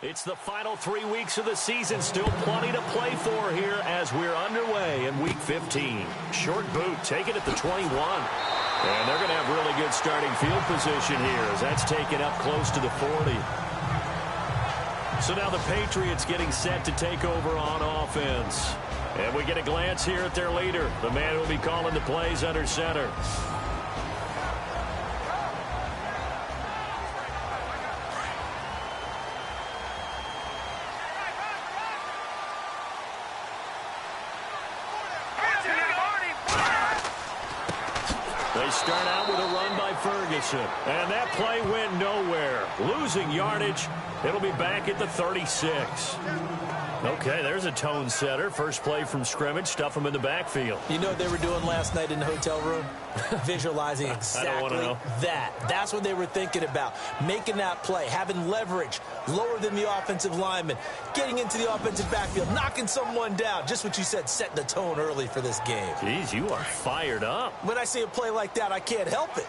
It's the final 3 weeks of the season. Still plenty to play for here as we're underway in Week 15. Short boot, taken at the 21. And they're going to have really good starting field position here as that's taken up close to the 40. So now the Patriots getting set to take over on offense. And we get a glance here at their leader, the man who will be calling the plays under center. They start out with a run by Ferguson. And that play went nowhere. Losing yardage. It'll be back at the 36. Okay, there's a tone setter. First play from scrimmage. Stuff them in the backfield. You know what they were doing last night in the hotel room? Visualizing exactly that. That's what they were thinking about. Making that play, having leverage, lower than the offensive lineman, getting into the offensive backfield, knocking someone down. Just what you said, setting the tone early for this game. Jeez, you are fired up. When I see a play like that, I can't help it.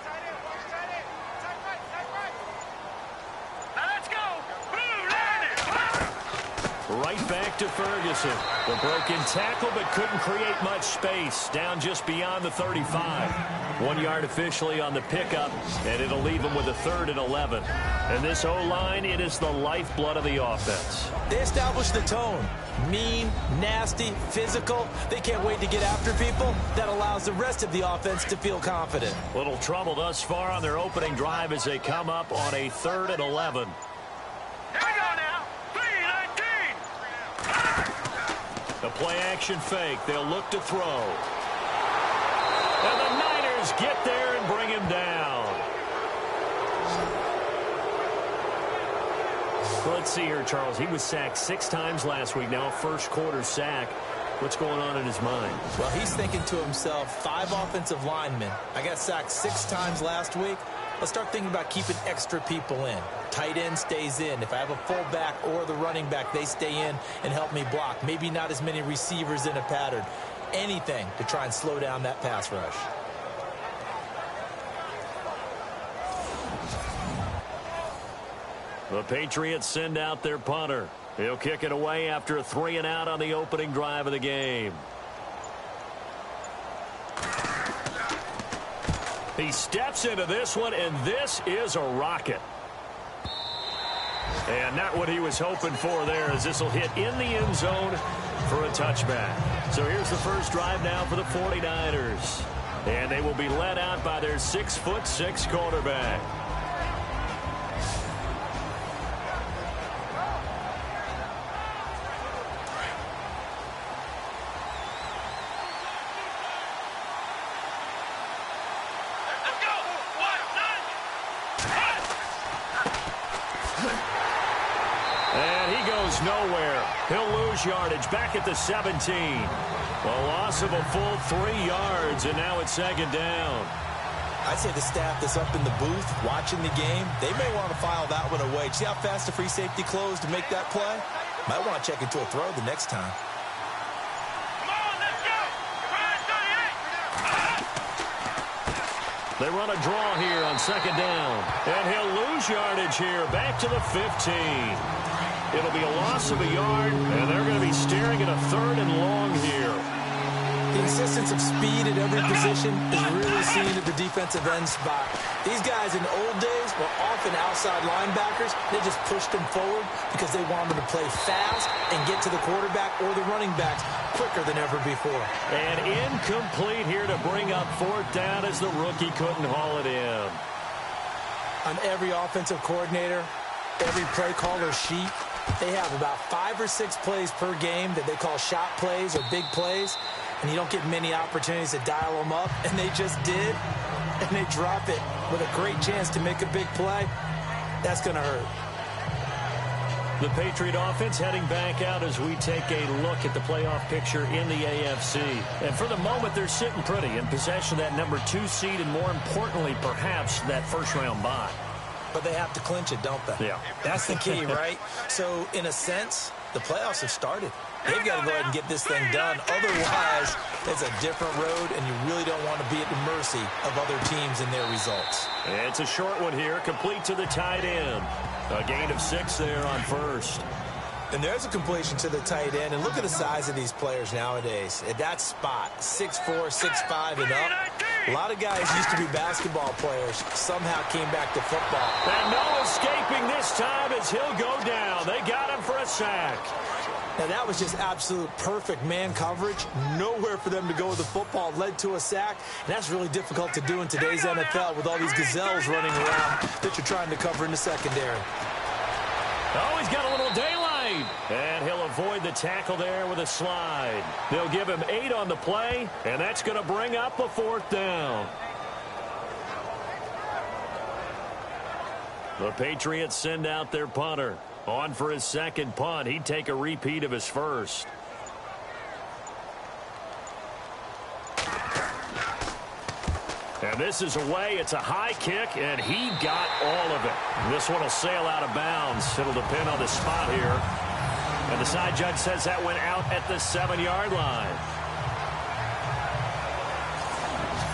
Right back to Ferguson. The broken tackle, but couldn't create much space. Down just beyond the 35. 1 yard officially on the pickup, and it'll leave him with a 3rd and 11. And this O-line, it is the lifeblood of the offense. They established the tone. Mean, nasty, physical. They can't wait to get after people. That allows the rest of the offense to feel confident. Little trouble thus far on their opening drive as they come up on a 3rd and 11. The play-action fake. They'll look to throw. And the Niners get there and bring him down. Let's see here, Charles. He was sacked 6 times last week. Now a first-quarter sack. What's going on in his mind? Well, he's thinking to himself, 5 offensive linemen. I got sacked 6 times last week. Let's start thinking about keeping extra people in. Tight end stays in. If I have a fullback or the running back, they stay in and help me block. Maybe not as many receivers in a pattern. Anything to try and slow down that pass rush. The Patriots send out their punter. He'll kick it away after a 3 and out on the opening drive of the game. He steps into this one, and this is a rocket. And not what he was hoping for there, as this will hit in the end zone for a touchback. So here's the first drive now for the 49ers. And they will be led out by their 6'6" quarterback. Nowhere. He'll lose yardage back at the 17. A loss of a full 3 yards, and now it's 2nd down. I'd say the staff that's up in the booth watching the game, they may want to file that one away. See how fast the free safety closed to make that play? Might want to check into a throw the next time. They run a draw here on 2nd down. And he'll lose yardage here back to the 15. It'll be a loss of a yard, and they're going to be staring at a 3rd and long here. The insistence of speed at every position is really seen at the defensive end spot. These guys in the old days were often outside linebackers. They just pushed them forward because they wanted to play fast and get to the quarterback or the running backs quicker than ever before. And incomplete here to bring up 4th down as the rookie couldn't haul it in. On every offensive coordinator, every play caller sheet, they have about 5 or 6 plays per game that they call shot plays or big plays, and you don't get many opportunities to dial them up, and they just did, and they drop it with a great chance to make a big play. That's going to hurt. The Patriot offense heading back out as we take a look at the playoff picture in the AFC. And for the moment, they're sitting pretty in possession of that number 2 seed, and more importantly, perhaps that first-round bye. But they have to clinch it, don't they? Yeah. That's the key, right? So, in a sense, the playoffs have started. They've got to go ahead and get this thing done. Otherwise, it's a different road, and you really don't want to be at the mercy of other teams and their results. It's a short one here, complete to the tight end. A gain of 6 there on first. And there's a completion to the tight end. And look at the size of these players nowadays. At that spot, 6'4", 6'5", and up. A lot of guys used to be basketball players, somehow came back to football. And no escaping this time as he'll go down. They got him for a sack. Now, that was just absolute perfect man coverage. Nowhere for them to go with the football. Led to a sack. And that's really difficult to do in today's NFL with all these gazelles running around that you're trying to cover in the secondary. Oh, he's got a little daylight. And he'll avoid the tackle there with a slide. They'll give him 8 on the play, and that's going to bring up a 4th down. The Patriots send out their punter. On for his second punt. He'd take a repeat of his first. And this is away. It's a high kick, and he got all of it. This one will sail out of bounds. It'll depend on the spot here. And the side judge says that went out at the 7-yard line.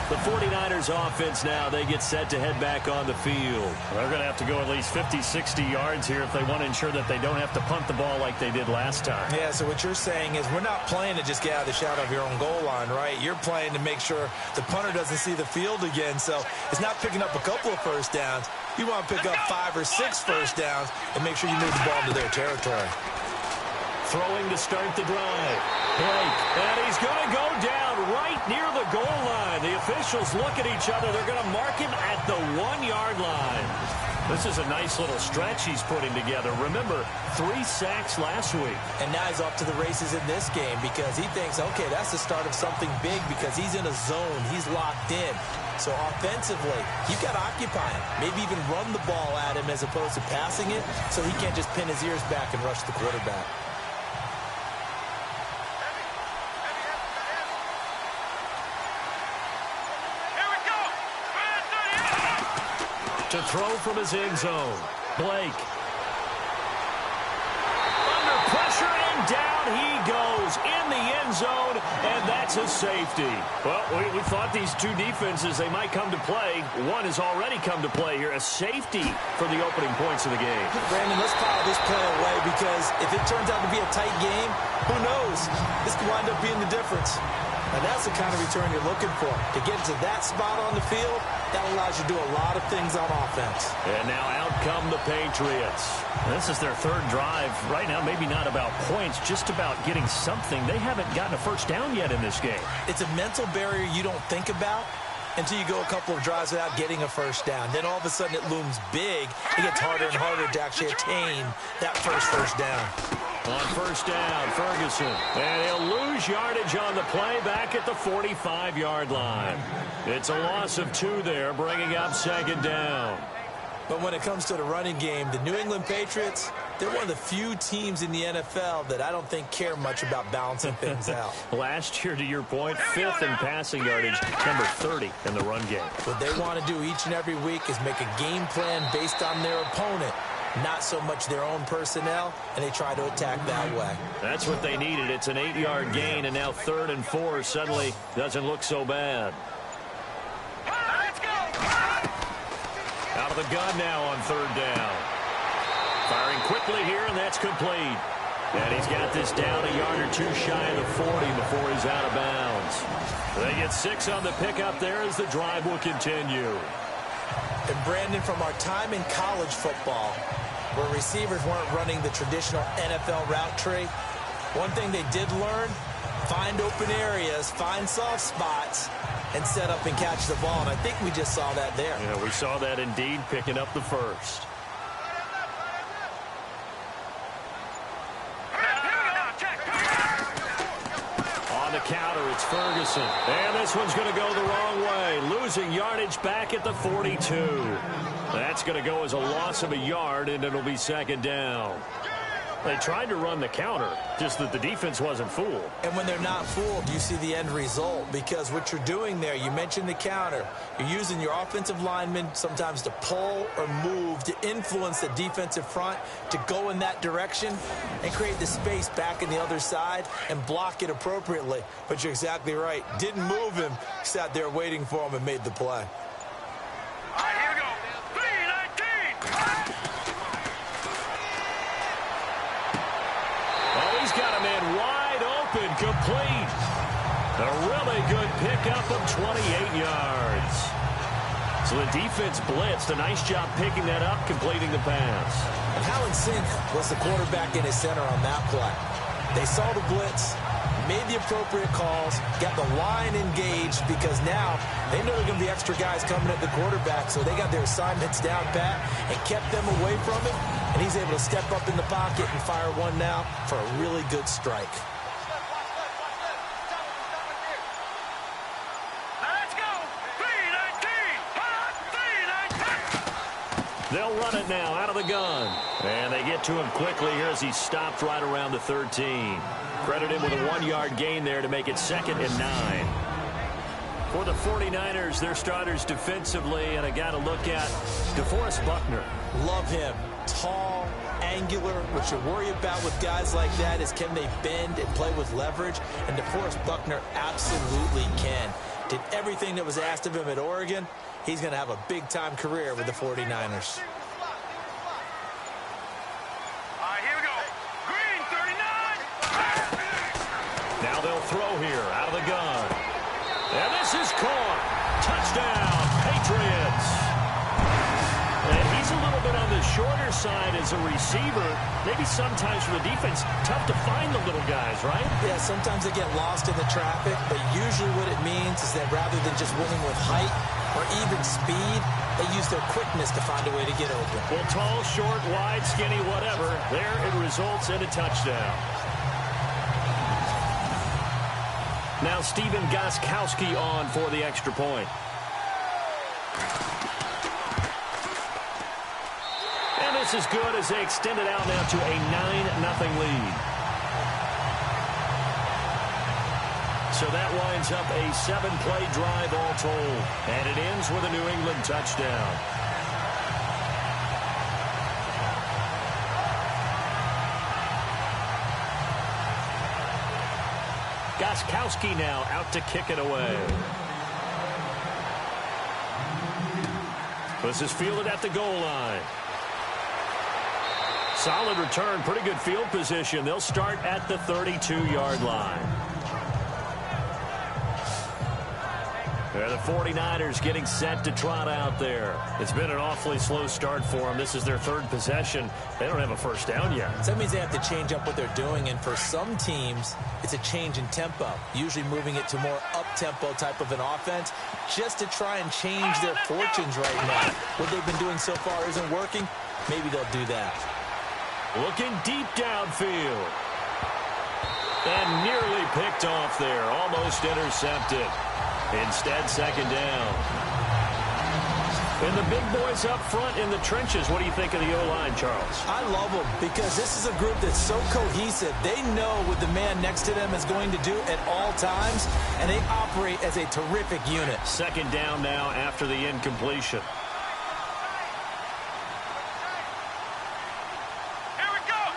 The 49ers offense now, they get set to head back on the field. They're going to have to go at least 50, 60 yards here if they want to ensure that they don't have to punt the ball like they did last time. Yeah, so what you're saying is we're not playing to just get out of the shadow of your own goal line, right? You're playing to make sure the punter doesn't see the field again. So it's not picking up a couple of first downs. You want to pick up 5 or 6 first downs and make sure you move the ball into their territory. Throwing to start the drive. Blake, and he's going to go down right near the goal line. The officials look at each other. They're going to mark him at the 1-yard line. This is a nice little stretch he's putting together. Remember, 3 sacks last week. And now he's off to the races in this game because he thinks, okay, that's the start of something big because he's in a zone. He's locked in. So offensively, you've got to occupy him. Maybe even run the ball at him as opposed to passing it so he can't just pin his ears back and rush the quarterback. To throw from his end zone. Blake. Under pressure, and down he goes in the end zone, and that's a safety. Well, we thought these two defenses, they might come to play. One has already come to play here, a safety for the opening points of the game. Brandon, let's file this play away because if it turns out to be a tight game, who knows? This could wind up being the difference. And that's the kind of return you're looking for. To get to that spot on the field, that allows you to do a lot of things on offense. And now out come the Patriots. This is their 3rd drive. Right now, maybe not about points, just about getting something. They haven't gotten a first down yet in this game. It's a mental barrier you don't think about until you go a couple of drives without getting a first down. Then all of a sudden it looms big. It gets harder and harder to actually attain that first down. On first down, Ferguson. And he'll lose yardage on the play back at the 45-yard line. It's a loss of 2 there, bringing up 2nd down. But when it comes to the running game, the New England Patriots, they're one of the few teams in the NFL that I don't think care much about balancing things out. Last year, to your point, 5th in passing yardage, number 30 in the run game. What they want to do each and every week is make a game plan based on their opponent, not so much their own personnel, and they try to attack that way. That's what they needed. It's an 8-yard gain, and now 3rd and 4 suddenly doesn't look so bad. Out of the gun now on 3rd down. Firing quickly here, and that's complete. And he's got this down a yard or 2 shy of the 40 before he's out of bounds. They get 6 on the pickup there as the drive will continue. And Brandon, from our time in college football, where receivers weren't running the traditional NFL route tree, one thing they did learn, find open areas, find soft spots, and set up and catch the ball. And I think we just saw that there. Yeah, we saw that indeed, picking up the first. On the counter, it's Ferguson. And this one's going to go the wrong way. Losing yardage back at the 42. That's going to go as a loss of a yard, and it'll be 2nd down. They tried to run the counter, just that the defense wasn't fooled. And when they're not fooled, you see the end result, because what you're doing there, you mentioned the counter. You're using your offensive linemen sometimes to pull or move to influence the defensive front to go in that direction and create the space back in the other side and block it appropriately. But you're exactly right. Didn't move him, sat there waiting for him and made the play. All right, here we go. 3-19. Oh, he's got a man wide open, complete. A really good pickup of 28 yards. So the defense blitzed. A nice job picking that up, completing the pass. And how in sync was the quarterback in his center on that play? They saw the blitz, made the appropriate calls, got the line engaged, because now they know there are going to be extra guys coming at the quarterback, so they got their assignments down pat and kept them away from him, and he's able to step up in the pocket and fire one now for a really good strike. They'll run it now out of the gun. And they get to him quickly here as he stopped right around the 13. Credit him with a 1-yard gain there to make it 2nd and 9. For the 49ers, their starters defensively, and a guy to look at, DeForest Buckner. Love him. Tall, angular. What you worry about with guys like that is, can they bend and play with leverage? And DeForest Buckner absolutely can. Did everything that was asked of him at Oregon. He's going to have a big-time career with the 49ers. All right, here we go. Green, 39. Now they'll throw here out of the gun. And this is caught. Touchdown, Patriots. And he's a little bit on the shorter side as a receiver. Maybe sometimes for the defense, tough to find the little guys, right? Yeah, sometimes they get lost in the traffic, but usually what it means is that rather than just winning with height or even speed, they use their quickness to find a way to get open. Well, tall, short, wide, skinny, whatever, there it results in a touchdown. Now Stephen Gostkowski on for the extra point. And this is good as they extend it out now to a 9-0 lead. So that winds up a 7-play drive all told. And it ends with a New England touchdown. Gostkowski now out to kick it away. This is fielded at the goal line. Solid return, pretty good field position. They'll start at the 32-yard line. They're the 49ers getting set to trot out there. It's been an awfully slow start for them. This is their 3rd possession. They don't have a first down yet. So that means they have to change up what they're doing, and for some teams, it's a change in tempo, usually moving it to more up-tempo type of an offense, just to try and change their fortunes right now. What they've been doing so far isn't working. Maybe they'll do that. Looking deep downfield. And nearly picked off there. Almost intercepted. Instead, 2nd down. And the big boys up front in the trenches. What do you think of the O-line, Charles? I love them because this is a group that's so cohesive. They know what the man next to them is going to do at all times, and they operate as a terrific unit. 2nd down now after the incompletion. Here we go.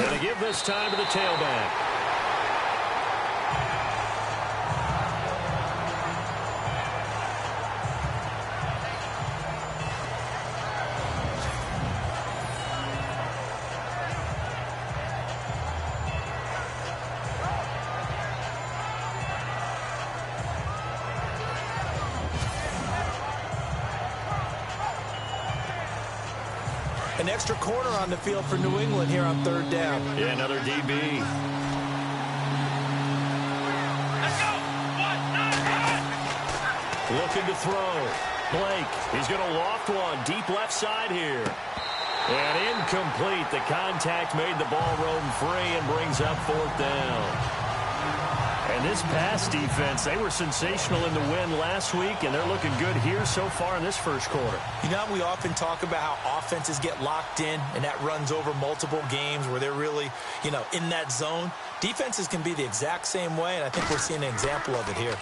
And they give this time to the tailback. An extra corner on the field for New England here on 3rd down. Yeah, another DB. Let's go. 1-9. Looking to throw. Blake, he's going to loft one deep left side here. And incomplete. The contact made the ball roam free and brings up 4th down. And And this pass defense, they were sensational in the win last week, and they're looking good here so far in this first quarter. You know, we often talk about how offenses get locked in, and that runs over multiple games where they're really, in that zone. Defenses can be the exact same way, and I think we're seeing an example of it here.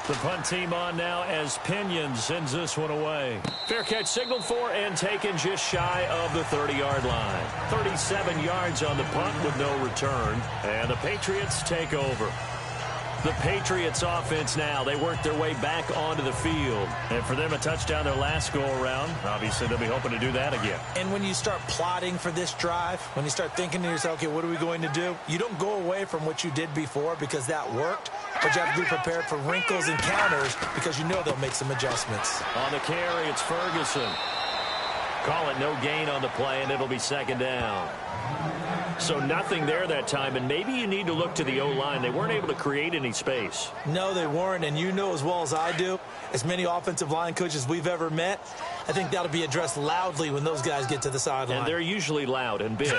The punt team on now as Pinion sends this one away. Fair catch signaled for and taken just shy of the 30-yard line. 37 yards on the punt with no return, and the Patriots take over. The Patriots offense now, they work their way back onto the field. And for them, a touchdown their last go-around. Obviously, they'll be hoping to do that again. And when you start plotting for this drive, when you start thinking to yourself, okay, what are we going to do? You don't go away from what you did before because that worked, but you have to be prepared for wrinkles and counters because you know they'll make some adjustments. On the carry, it's Ferguson. Call it no gain on the play, and it'll be second down. So nothing there that time, and maybe you need to look to the O-line. They weren't able to create any space. No, they weren't, and you know as well as I do, as many offensive line coaches we've ever met, I think that'll be addressed loudly when those guys get to the sideline. And they're usually loud and big.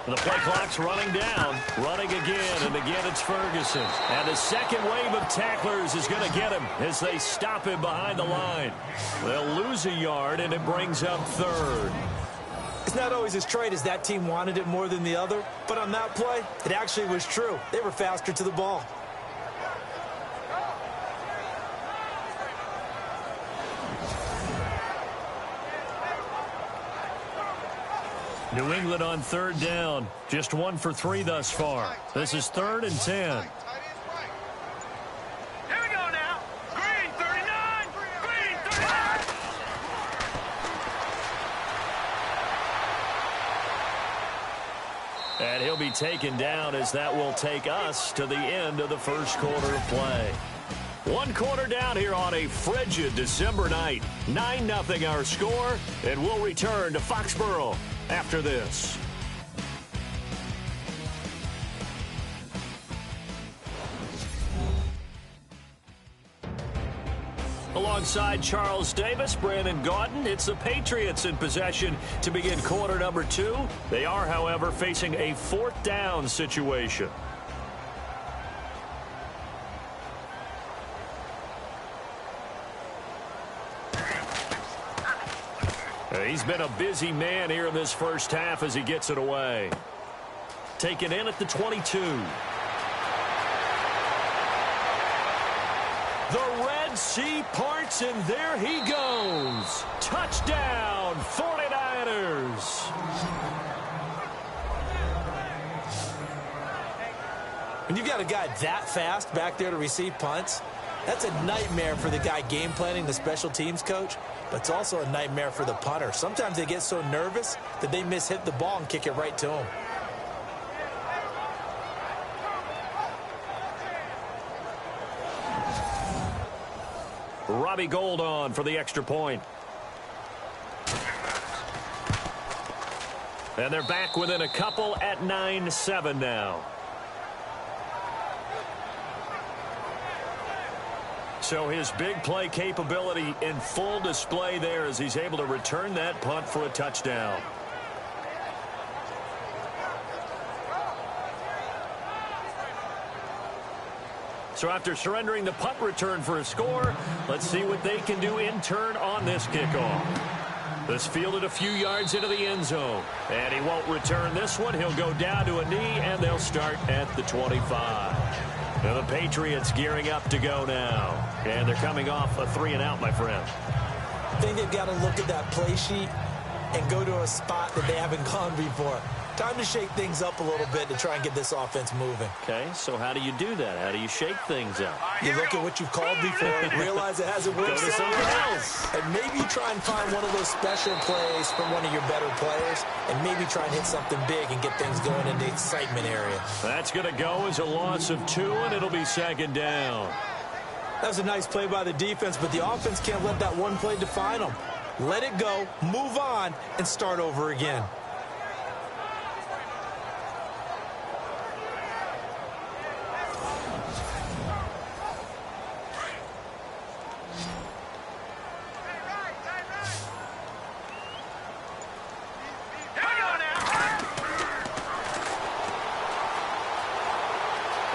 The play clock's running down, running again, and again it's Ferguson. And the second wave of tacklers is going to get him as they stop him behind the line. They'll lose a yard, and it brings up third. It's not always as straight as that team wanted it more than the other, but on that play, it actually was true. They were faster to the ball. New England on third down. Just 1 for 3 thus far. This is 3rd and 10. Here we go now. Green 39. Green 39. And he'll be taken down as that will take us to the end of the first quarter of play. 1 quarter down here on a frigid December night. 9-0 our score, and we'll return to Foxborough after this. Alongside Charles Davis, Brandon Gaudin, it's the Patriots in possession to begin quarter number 2. They are, however, facing a 4th down situation. He's been a busy man here in this first half as he gets it away. Taken in at the 22. The Red Sea parts, and there he goes. Touchdown, 49ers. When you've got a guy that fast back there to receive punts, that's a nightmare for the guy game planning, the special teams coach, but it's also a nightmare for the punter. Sometimes they get so nervous that they hit the ball and kick it right to him. Robbie Gould on for the extra point. And they're back within a couple at 9-7 now. So his big play capability in full display there as he's able to return that punt for a touchdown. So after surrendering the punt return for a score, let's see what they can do in turn on this kickoff. This fielded a few yards into the end zone. And he won't return this one. He'll go down to a knee, and they'll start at the 25. Now the Patriots gearing up to go now. And they're coming off a 3-and-out, my friend. I think they've got to look at that play sheet and go to a spot that they haven't gone before. Time to shake things up a little bit to try and get this offense moving. Okay, so how do you do that? How do you shake things up? You look at what you've called before and realize it hasn't worked. Go to something else. And maybe you try and find one of those special plays from one of your better players and maybe try and hit something big and get things going in the excitement area. That's going to go as a loss of 2, and it'll be second down. That was a nice play by the defense, but the offense can't let that one play define them. Let it go, move on, and start over again.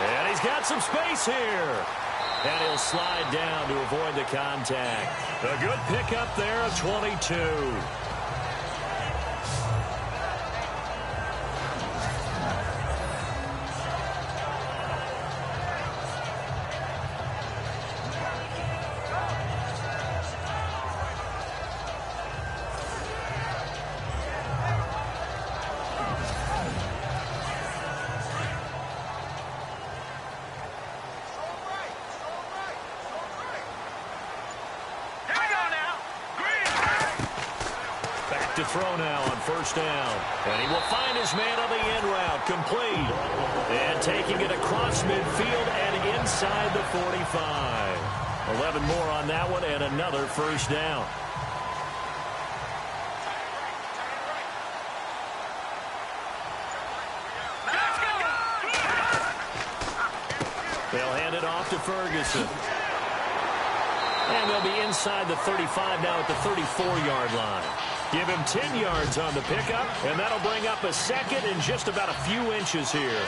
And he's got some space here. And he'll slide down to avoid the contact. A good pickup there of 22. To throw now on first down. And he will find his man on the end route. Complete. And taking it across midfield and inside the 45. 11 more on that one and another first down. They'll hand it off to Ferguson. And they'll be inside the 35 now at the 34-yard line. Give him 10 yards on the pickup, and that'll bring up a second and just about a few inches here.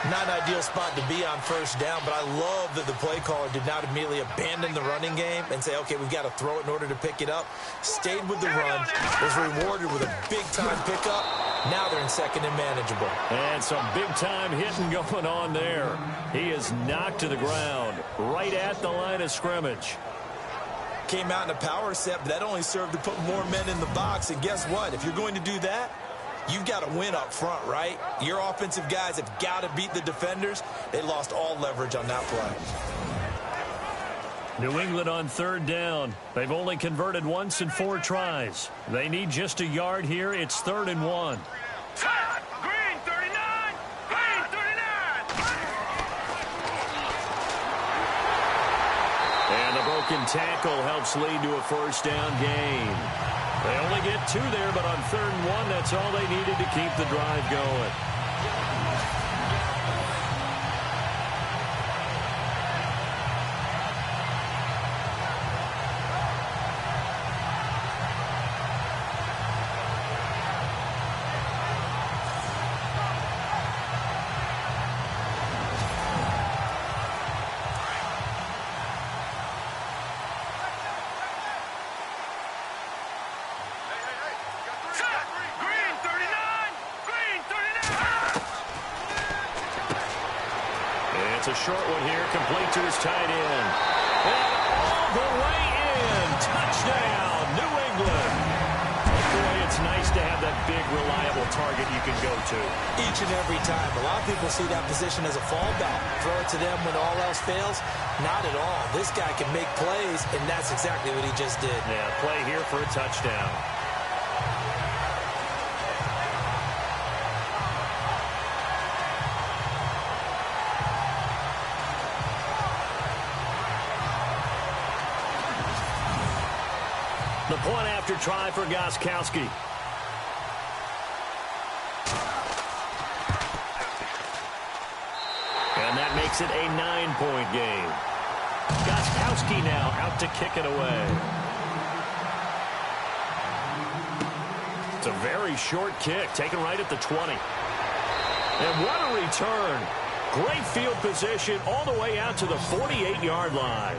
Not an ideal spot to be on first down, but I love that the play caller did not immediately abandon the running game and say, okay, we've got to throw it in order to pick it up. Stayed with the run, was rewarded with a big-time pickup. Now they're in second and manageable. And some big-time hitting going on there. He is knocked to the ground right at the line of scrimmage. Came out in a power set, but that only served to put more men in the box. And guess what? If you're going to do that, you've got to win up front, right? Your offensive guys have got to beat the defenders. They lost all leverage on that play. New England on third down. They've only converted once in 4 tries. They need just a yard here. It's 3rd and 1. Green 39! Green 39! And the broken tackle helps lead to a first down gain. They only get 2 there, but on 3rd and 1, that's all they needed to keep the drive going. It's a short one here, complete to his tight end. And all the way in. Touchdown, New England. Boy, it's nice to have that big, reliable target you can go to. Each and every time. A lot of people see that position as a fallback. Throw it to them when all else fails. Not at all. This guy can make plays, and that's exactly what he just did. Yeah, play here for a touchdown. The point after try for Gostkowski. And that makes it a 9-point game. Gostkowski now out to kick it away. It's a very short kick, taken right at the 20. And what a return. Great field position all the way out to the 48-yard line.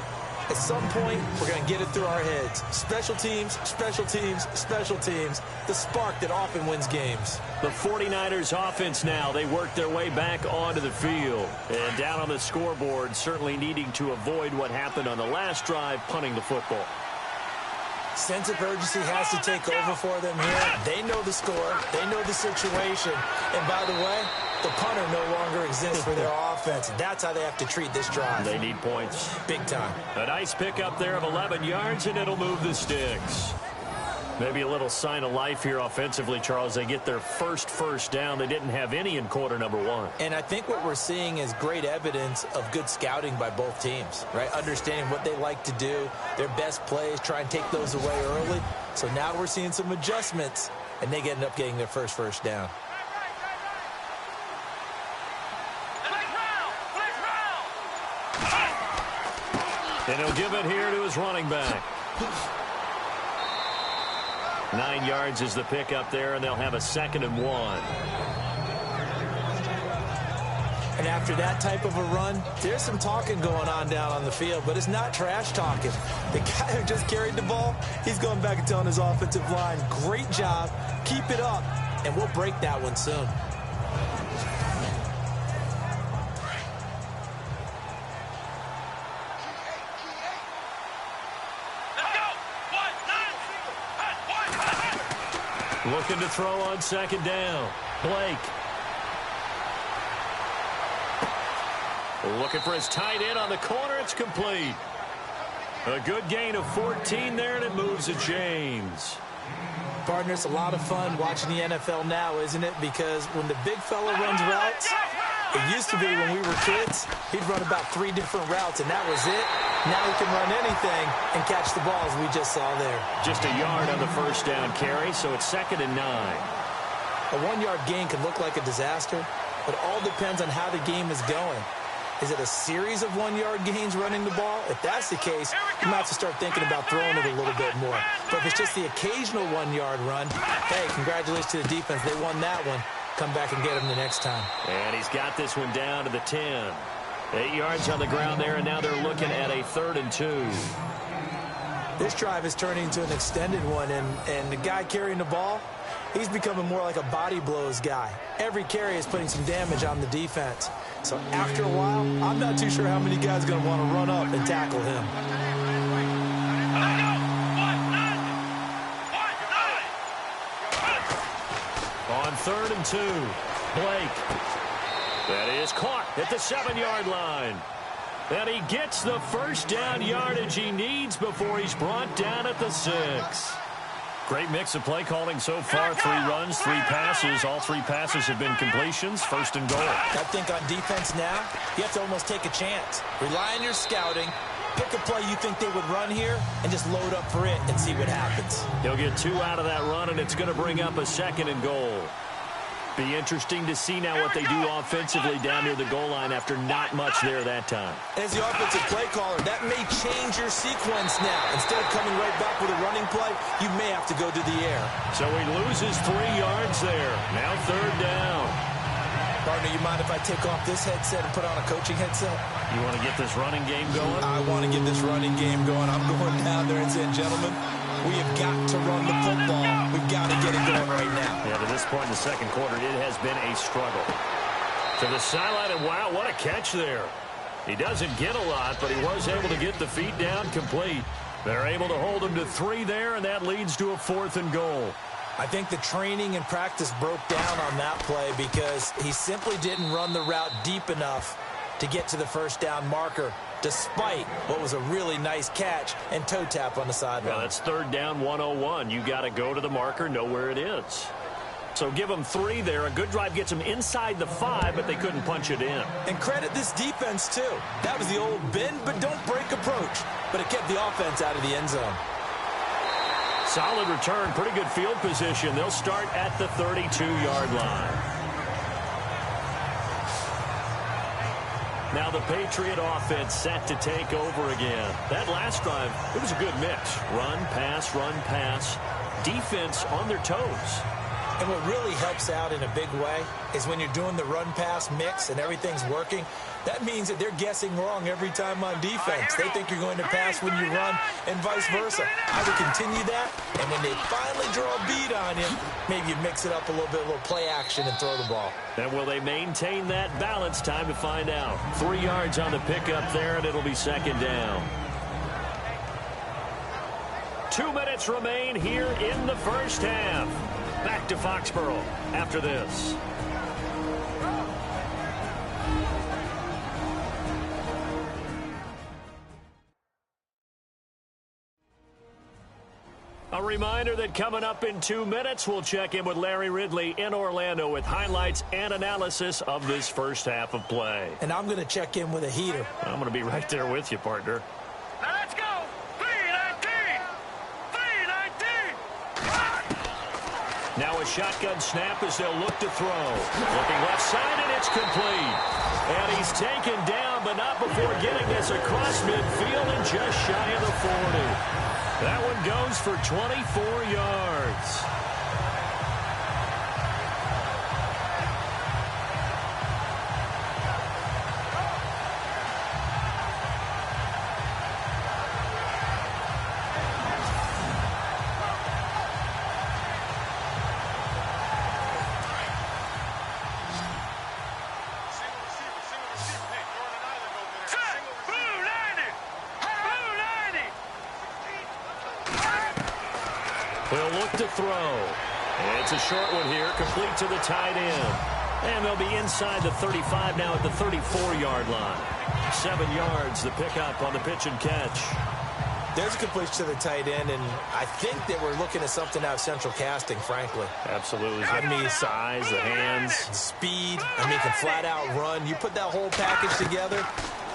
At some point, we're going to get it through our heads. Special teams, special teams, special teams. The spark that often wins games. The 49ers offense now, they work their way back onto the field. And down on the scoreboard, certainly needing to avoid what happened on the last drive, punting the football. Sense of urgency has to take over for them here. They know the score. They know the situation. And by the way, the punter no longer exists for their offense. That's how they have to treat this drive. They need points. Big time. A nice pickup there of 11 yards, and it'll move the sticks. Maybe a little sign of life here offensively, Charles. They get their first down. They didn't have any in quarter number 1. And I think what we're seeing is great evidence of good scouting by both teams, right? Understanding what they like to do, their best plays, try and take those away early. So now we're seeing some adjustments, and they end up getting their first down. And he'll give it here to his running back. 9 yards is the pickup there, and they'll have a 2nd and 1. And after that type of a run, there's some talking going on down on the field, but it's not trash talking. The guy who just carried the ball, he's going back and telling his offensive line, great job, keep it up, and we'll break that one soon. Looking to throw on second down. Blake. Looking for his tight end on the corner. It's complete. A good gain of 14 there, and it moves to James. Partner, it's a lot of fun watching the NFL now, isn't it? Because when the big fella runs routes, it used to be when we were kids, he'd run about 3 different routes, and that was it. Now he can run anything and catch the ball, as we just saw there. Just a yard on the first down carry, so it's 2nd and 9. A 1-yard gain can look like a disaster, but it all depends on how the game is going. Is it a series of 1-yard gains running the ball? If that's the case, you might have to start thinking about throwing it a little bit more. But if it's just the occasional 1-yard run, hey, congratulations to the defense. They won that one. Come back and get him the next time. And he's got this one down to the 10. 8 yards on the ground there, and now they're looking at a 3rd and 2. This drive is turning into an extended one, and the guy carrying the ball, he's becoming more like a body blows guy. Every carry is putting some damage on the defense. So after a while, I'm not too sure how many guys are going to want to run up and tackle him. On 3rd and 2, Blake. That is caught at the 7-yard line. And he gets the first down yardage he needs before he's brought down at the 6. Great mix of play calling so far. 3 runs, 3 passes. All 3 passes have been completions. 1st and goal. I think on defense now, you have to almost take a chance. Rely on your scouting. Pick a play you think they would run here and just load up for it and see what happens. He'll get 2 out of that run, and it's going to bring up a 2nd and goal. Be interesting to see now what they do offensively down near the goal line after not much there that time. As the offensive play caller, that may change your sequence now. Instead of coming right back with a running play, you may have to go to the air. So he loses 3 yards there. Now 3rd down. Partner, you mind if I take off this headset and put on a coaching headset? You want to get this running game going? I want to get this running game going. I'm going down there and saying, gentlemen, we have got to run the football. We've got to get it going right now. Yeah, to this point in the 2nd quarter, it has been a struggle. To the sideline, and wow, what a catch there. He doesn't get a lot, but he was able to get the feet down complete. They're able to hold him to 3 there, and that leads to a 4th and goal. I think the training and practice broke down on that play because he simply didn't run the route deep enough to get to the first down marker, despite what was a really nice catch and toe tap on the sideline. Yeah, that's 3rd down 101. You got to go to the marker, know where it is. So give them 3 there. A good drive gets them inside the 5, but they couldn't punch it in. And credit this defense, too. That was the old bend but don't break approach, but it kept the offense out of the end zone. Solid return, pretty good field position. They'll start at the 32-yard line. Now the Patriot offense set to take over again. That last drive, it was a good mix. Run, pass, defense on their toes. And what really helps out in a big way is when you're doing the run-pass mix and everything's working, that means that they're guessing wrong every time on defense. They think you're going to pass when you run and vice versa. I would continue that, and when they finally draw a bead on you, maybe you mix it up a little bit, a little play action and throw the ball. And will they maintain that balance? Time to find out. 3 yards on the pickup there, and it'll be 2nd down. 2 minutes remain here in the first half. Back to Foxborough after this. A reminder that coming up in 2 minutes, we'll check in with Larry Ridley in Orlando with highlights and analysis of this first half of play. And I'm going to check in with a heater. I'm going to be right there with you, partner. Let's go. 319. 319. Now a shotgun snap as they'll look to throw. Looking left side, and it's complete. And he's taken down, but not before getting this across midfield and just shy of the 40. That one goes for 24 yards. to throw. It's a short one here, complete to the tight end. And they'll be inside the 35 now at the 34-yard line. 7 yards, the pickup on the pitch and catch. There's a completion to the tight end, and I think that we're looking at something out of central casting, frankly. Absolutely. I mean, size, the hands. Speed. I mean, can flat out run. You put that whole package together,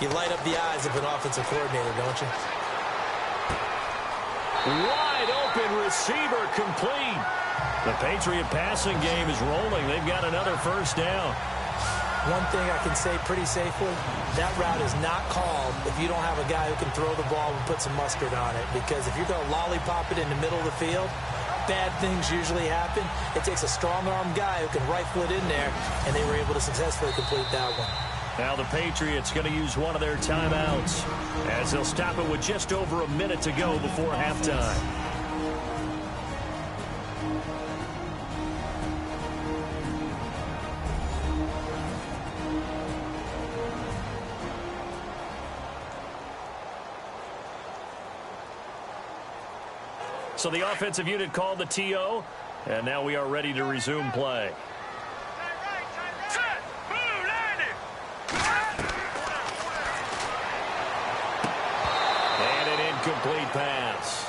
you light up the eyes of an offensive coordinator, don't you? Wide open receiver complete. The Patriot passing game is rolling. They've got another first down. One thing I can say pretty safely, that route is not called if you don't have a guy who can throw the ball and put some mustard on it. Because if you're going to lollipop it in the middle of the field, bad things usually happen. It takes a strong-armed guy who can rifle it in there, and they were able to successfully complete that one. Now the Patriots going to use one of their timeouts as they'll stop it with just over a minute to go before halftime. So the offensive unit called the TO, and now we are ready to resume play. And an incomplete pass.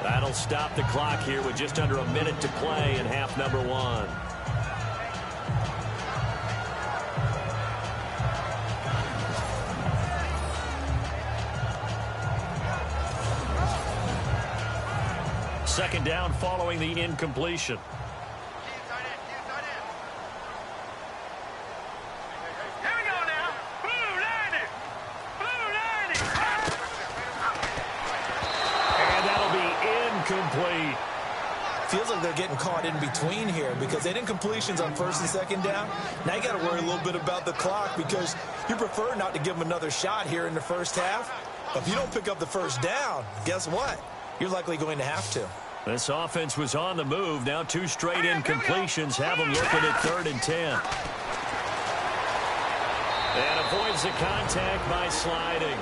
That'll stop the clock here with just under a minute to play in half number 1. Second down following the incompletion. Here we go now. Blue line. And that'll be incomplete. Feels like they're getting caught in between here because they didn't completions on first and second down. Now you got to worry a little bit about the clock because you prefer not to give them another shot here in the first half. But if you don't pick up the first down, guess what? You're likely going to have to. This offense was on the move. Now 2 straight incompletions have them looking at 3rd and 10. And avoids the contact by sliding.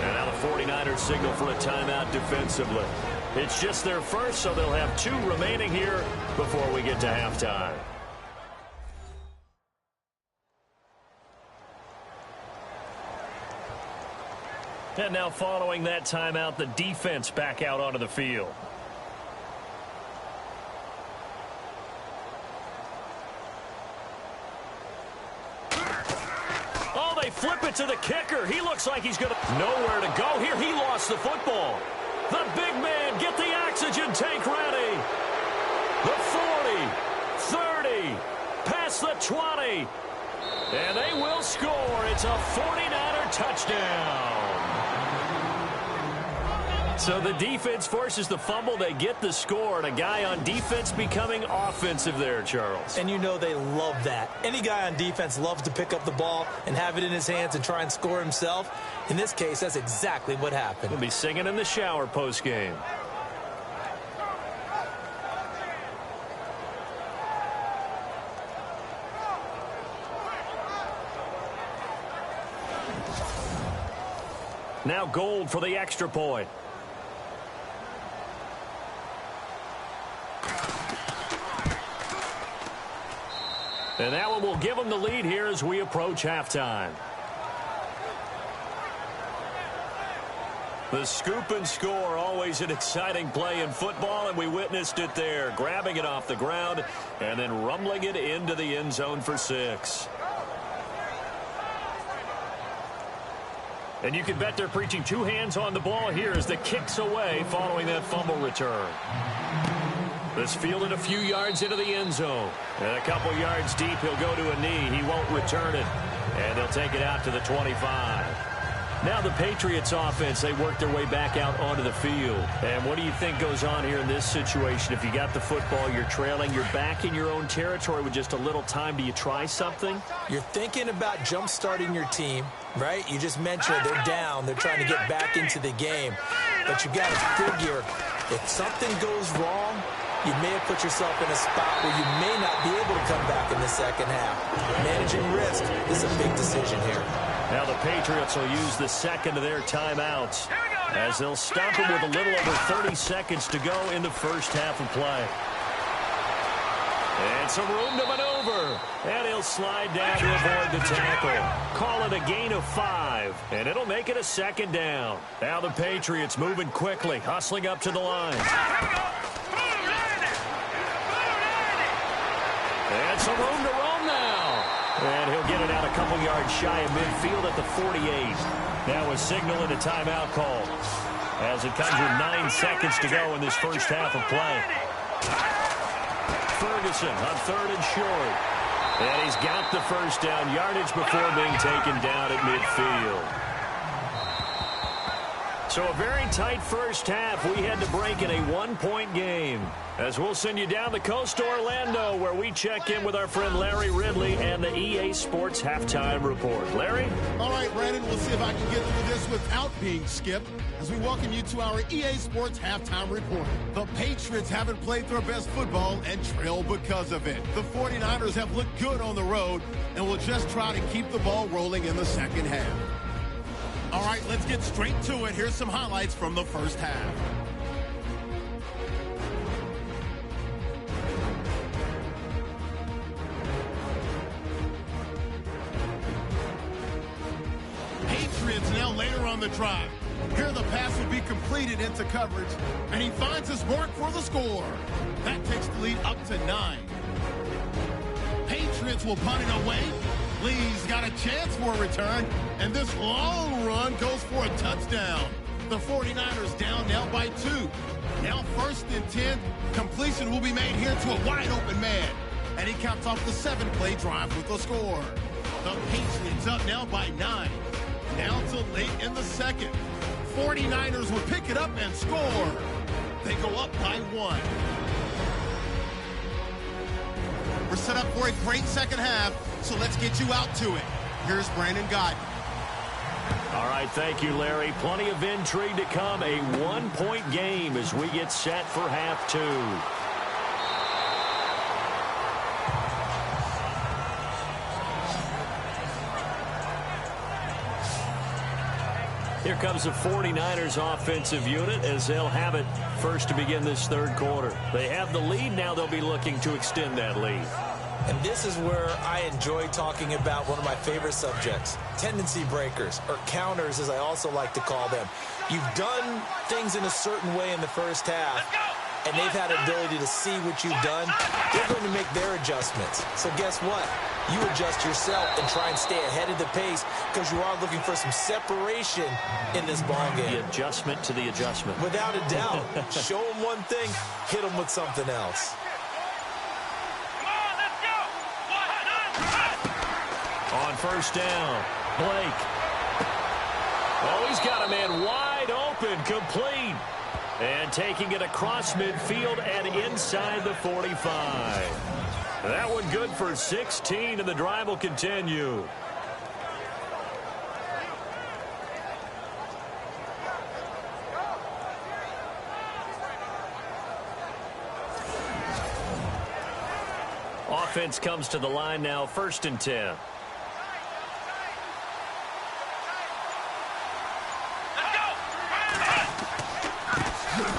And now the 49ers signal for a timeout defensively. It's just their first, so they'll have 2 remaining here before we get to halftime. And now following that timeout, the defense back out onto the field. Oh, they flip it to the kicker. He looks like he's going to nowhere to go here. He lost the football. The big man, get the oxygen tank ready. The 40, 30, past the 20. And they will score. It's a 49er touchdown. So the defense forces the fumble. They get the score. And a guy on defense becoming offensive there, Charles. And you know they love that. Any guy on defense loves to pick up the ball and have it in his hands and try and score himself. In this case, that's exactly what happened. We'll be singing in the shower post-game. Now Gold for the extra point. And that one will give them the lead here as we approach halftime. The scoop and score, always an exciting play in football, and we witnessed it there. Grabbing it off the ground and then rumbling it into the end zone for 6. And you can bet they're preaching 2 hands on the ball here as the kick's away following that fumble return. This fielded a few yards into the end zone. And a couple yards deep, he'll go to a knee. He won't return it. And they'll take it out to the 25. Now the Patriots offense, they work their way back out onto the field. And what do you think goes on here in this situation? If you got the football, you're trailing, you're back in your own territory with just a little time. Do you try something? You're thinking about jump-starting your team, right? You just mentioned they're down. They're trying to get back into the game. But you got to figure if something goes wrong, you may have put yourself in a spot where you may not be able to come back in the second half. Managing risk is a big decision here. Now the Patriots will use the second of their timeouts. Here we go as they'll stop him with a little over 30 seconds to go in the first half of play. And some room to maneuver. And he'll slide down to avoid the tackle. Call it a gain of 5, and it'll make it a second down. Now the Patriots moving quickly, hustling up to the line. And some room to roam now. And he'll get it out a couple yards shy of midfield at the 48. Now a signal and a timeout call, as it comes with 9 seconds to go in this first half of play. Ferguson on 3rd and short. And he's got the first down yardage before being taken down at midfield. So a very tight first half. We had to break in a 1-point game. As we'll send you down the coast to Orlando, where we check in with our friend Larry Ridley and the EA Sports Halftime Report. Larry? All right, Brandon, we'll see if I can get through this without being skipped as we welcome you to our EA Sports Halftime Report. The Patriots haven't played their best football and trail because of it. The 49ers have looked good on the road and will just try to keep the ball rolling in the second half. All right, let's get straight to it. Here's some highlights from the first half. Patriots now later on the drive. Here the pass will be completed into coverage, and he finds his mark for the score. That takes the lead up to 9. Patriots will punt it away. Lee's got a chance for a return, and this long run goes for a touchdown. The 49ers down now by 2. Now 1st and 10. Completion will be made here to a wide-open man, and he caps off the 7-play drive with a score. The Patriots up now by 9. Down to late in the second. 49ers will pick it up and score. They go up by 1. We're set up for a great second half, so let's get you out to it. Here's Brandon Gott. All right, thank you, Larry. Plenty of intrigue to come. A 1-point game as we get set for half 2. Here comes the 49ers offensive unit as they'll have it first to begin this third quarter. They have the lead. Now they'll be looking to extend that lead. And this is where I enjoy talking about one of my favorite subjects, tendency breakers, or counters as I also like to call them. You've done things in a certain way in the first half, and they've had an ability to see what you've done. They're going to make their adjustments. So guess what? You adjust yourself and try and stay ahead of the pace because you are looking for some separation in this ball game. The adjustment to the adjustment. Without a doubt. Show them one thing, hit them with something else. On first down, Blake. Oh, he's got a man wide open, complete. And taking it across midfield and inside the 45. That one good for 16, and the drive will continue. Offense comes to the line now, 1st and 10.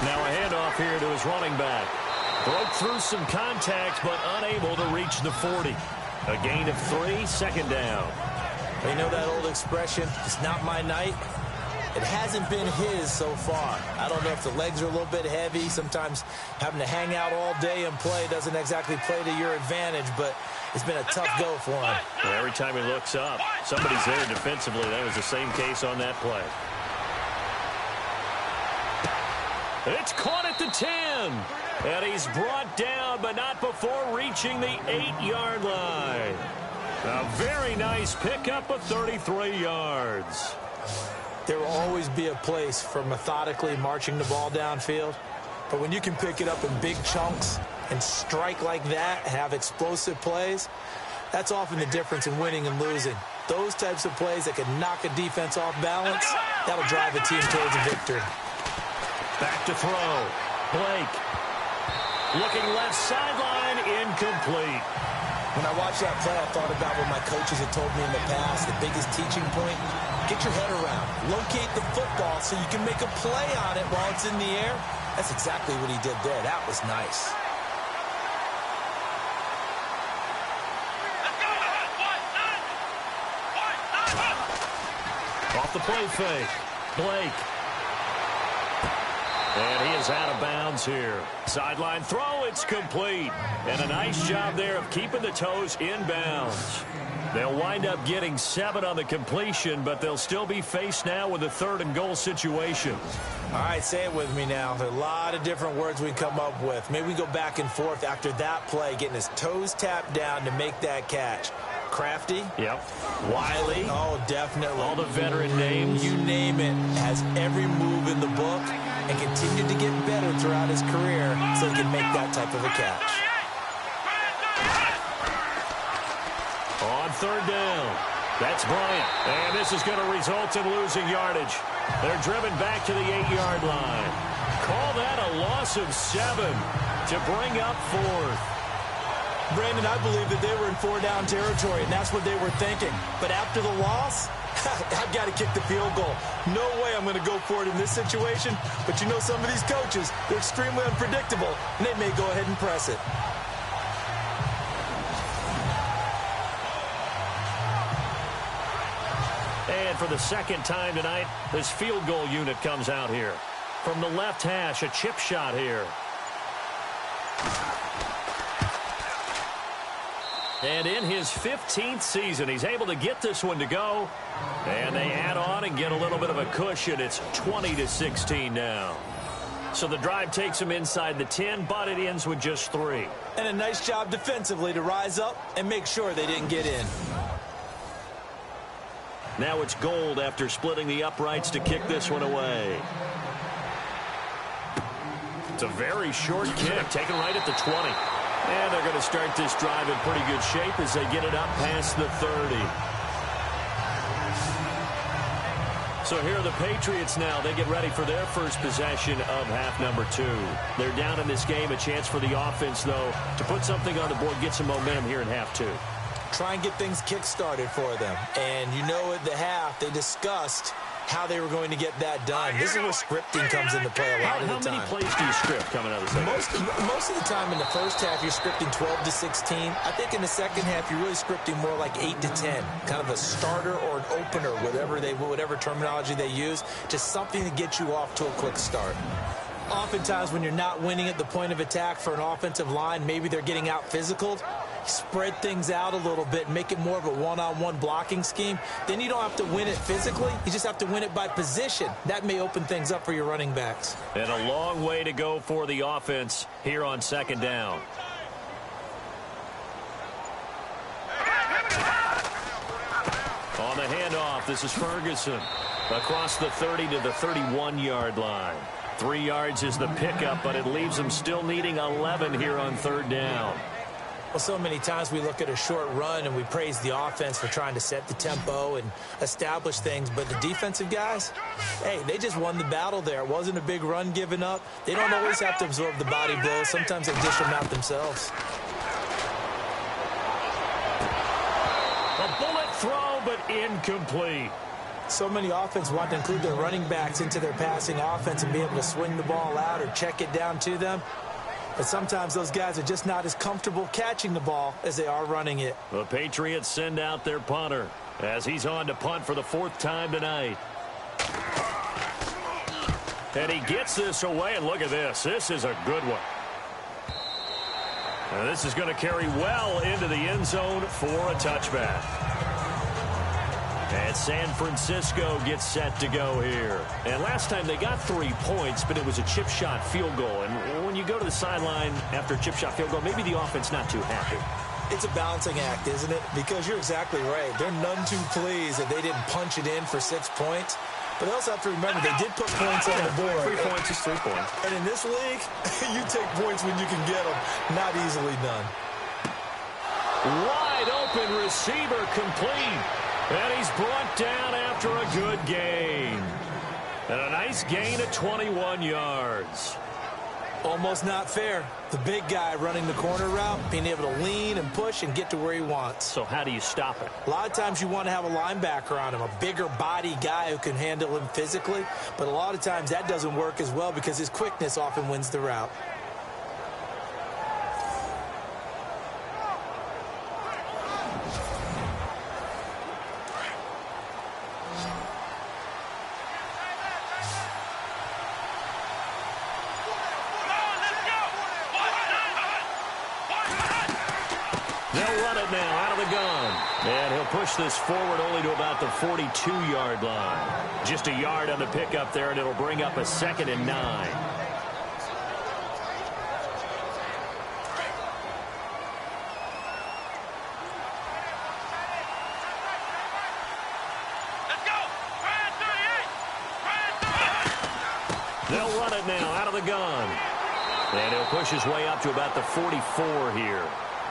Now a handoff here to his running back. Broke through some contact, but unable to reach the 40. A gain of 3, 2nd down. You know that old expression, it's not my night? It hasn't been his so far. I don't know if the legs are a little bit heavy. Sometimes having to hang out all day and play doesn't exactly play to your advantage, but it's been a tough go for him. Well, every time he looks up, somebody's there defensively. That was the same case on that play. It's caught at the 10. And he's brought down, but not before reaching the 8-yard line. A very nice pickup of 33 yards. There will always be a place for methodically marching the ball downfield. But when you can pick it up in big chunks and strike like that, have explosive plays, that's often the difference in winning and losing. Those types of plays that can knock a defense off balance, that'll drive a team towards a victory. Back to throw. Blake. Looking left sideline, incomplete. When I watched that play, I thought about what my coaches had told me in the past. The biggest teaching point, Get your head around. Locate the football so you can make a play on it while it's in the air. That's exactly what he did there. That was nice. Off the play fake. Blake. And he is out of bounds here. Sideline throw, it's complete. And a nice job there of keeping the toes in bounds. They'll wind up getting 7 on the completion, but they'll still be faced now with a 3rd and goal situation. All right, say it with me now. There are a lot of different words we come up with. Maybe we go back and forth after that play, getting his toes tapped down to make that catch. Crafty. Yep. Wiley. Oh, definitely. All the veteran names. You name it. Has every move in the book and continued to get better throughout his career so he can make that type of a catch. On 3rd down. That's Bryant. And this is going to result in losing yardage. They're driven back to the 8-yard line. Call that a loss of 7 to bring up 4th. Brandon, I believe that they were in 4-down territory, and that's what they were thinking. But after the loss, I've got to kick the field goal. No way I'm going to go for it in this situation. But you know some of these coaches, they're extremely unpredictable, and they may go ahead and press it. And for the 2nd time tonight, this field goal unit comes out here. From the left hash, a chip shot here. And in his 15th season, he's able to get this one to go. And they add on and get a little bit of a cushion. It's 20-16 now. So the drive takes him inside the 10, but it ends with just 3. And a nice job defensively to rise up and make sure they didn't get in. Now it's Gold after splitting the uprights to kick this one away. It's a very short kick, taken right at the 20. And they're going to start this drive in pretty good shape as they get it up past the 30. So here are the Patriots now. They get ready for their first possession of half number 2. They're down in this game. A chance for the offense, though, to put something on the board, get some momentum here in half 2. Try and get things kick-started for them. And you know at the half, they discussed how they were going to get that done. This is where scripting comes into play a lot of the time. How many plays do you script coming out of the second? Most of the time in the first half, you're scripting 12 to 16. I think in the second half, you're really scripting more like 8 to 10. Kind of a starter or an opener, whatever terminology they use. Just something to get you off to a quick start. Oftentimes, when you're not winning at the point of attack for an offensive line, maybe they're getting out physical. Spread things out a little bit, make it more of a one-on-one blocking scheme. Then you don't have to win it physically. You just have to win it by position. That may open things up for your running backs. And a long way to go for the offense here on 2nd down. On the handoff, this is Ferguson. Across the 30 to the 31-yard line. 3 yards is the pickup, but it leaves them still needing 11 here on 3rd down. Well, so many times we look at a short run and we praise the offense for trying to set the tempo and establish things. But the defensive guys, hey, they just won the battle there. It wasn't a big run given up. They don't always have to absorb the body blows. Sometimes they dish them out themselves. A bullet throw, but incomplete. So many offenses want to include their running backs into their passing offense and be able to swing the ball out or check it down to them. But sometimes those guys are just not as comfortable catching the ball as they are running it. The Patriots send out their punter as he's on to punt for the 4th time tonight. And he gets this away, and look at this. This is a good one. And this is going to carry well into the end zone for a touchback. And San Francisco gets set to go here. And last time they got 3 points, but it was a chip shot field goal. And when you go to the sideline after a chip shot field goal, maybe the offense not too happy. It's a balancing act, isn't it? Because you're exactly right. They're none too pleased that they didn't punch it in for 6 points. But they also have to remember they did put points on the board. 3 points is 3 points. And in this league, you take points when you can get them. Not easily done. Wide open receiver complete. And he's brought down after a good gain. And a nice gain of 21 yards. Almost not fair. The big guy running the corner route, being able to lean and push and get to where he wants. So how do you stop it? A lot of times you want to have a linebacker on him, a bigger body guy who can handle him physically. But a lot of times that doesn't work as well because his quickness often wins the route. They'll run it now out of the gun. And he'll push this forward only to about the 42-yard line. Just a yard on the pickup there, and it'll bring up a 2nd and 9. They'll run it now out of the gun. And he'll push his way up to about the 44 here.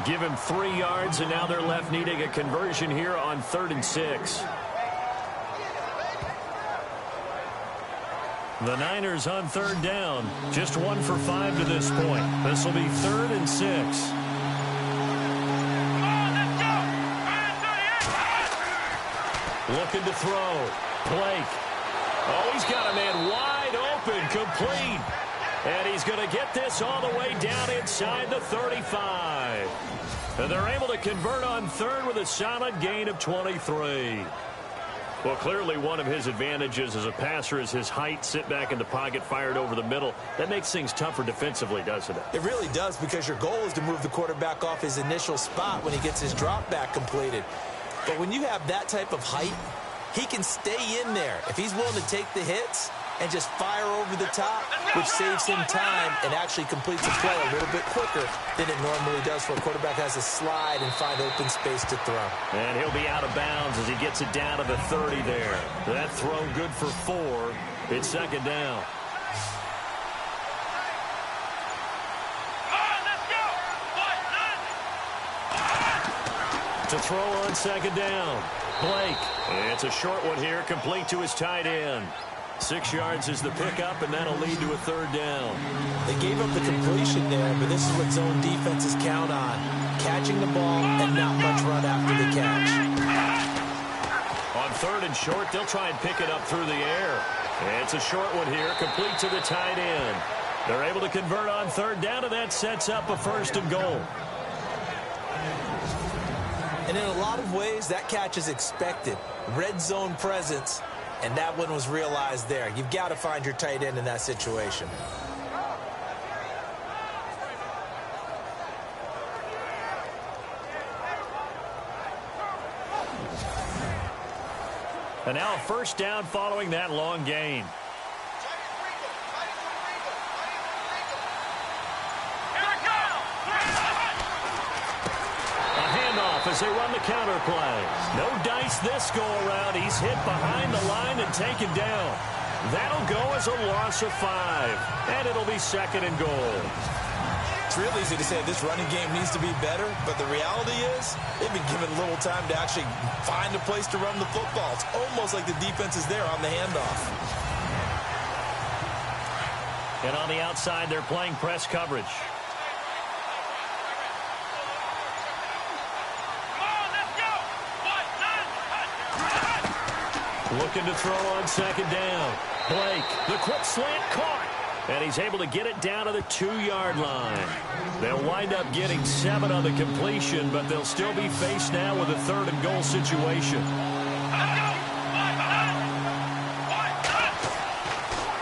Give him 3 yards, and now they're left needing a conversion here on 3rd and 6. The Niners on 3rd down. Just 1 for 5 to this point. This will be 3rd and 6. Looking to throw. Blake. Oh, he's got a man wide open, complete. And he's going to get this all the way down inside the 35. And they're able to convert on 3rd with a solid gain of 23. Well, clearly one of his advantages as a passer is his height. Sit back in the pocket, fired over the middle. That makes things tougher defensively, doesn't it? It really does, because your goal is to move the quarterback off his initial spot when he gets his drop back completed. But when you have that type of height, he can stay in there if he's willing to take the hits and just fire over the top, which saves him time and actually completes the play a little bit quicker than it normally does for a quarterback who has to slide and find open space to throw. And he'll be out of bounds as he gets it down to the 30 there. That throw good for 4. It's 2nd down. To throw on 2nd down. Blake. It's a short one here, complete to his tight end. 6 yards is the pickup, and that'll lead to a 3rd down. They gave up the completion there, but this is what zone defenses count on. Catching the ball and not much run after the catch. On 3rd and short, they'll try and pick it up through the air. It's a short one here, complete to the tight end. They're able to convert on 3rd down, and that sets up a 1st and goal. And in a lot of ways, that catch is expected. Red zone presence. And that one was realized there. You've got to find your tight end in that situation. And now a 1st down following that long gain. As they run the counter play. No dice this go-around. He's hit behind the line and taken down. That'll go as a loss of 5. And it'll be 2nd and goal. It's real easy to say this running game needs to be better, but the reality is they've been given little time to actually find a place to run the football. It's almost like the defense is there on the handoff. And on the outside, they're playing press coverage. Looking to throw on 2nd down. Blake, the quick slant caught. And he's able to get it down to the 2-yard line. They'll wind up getting 7 on the completion, but they'll still be faced now with a 3rd and goal situation.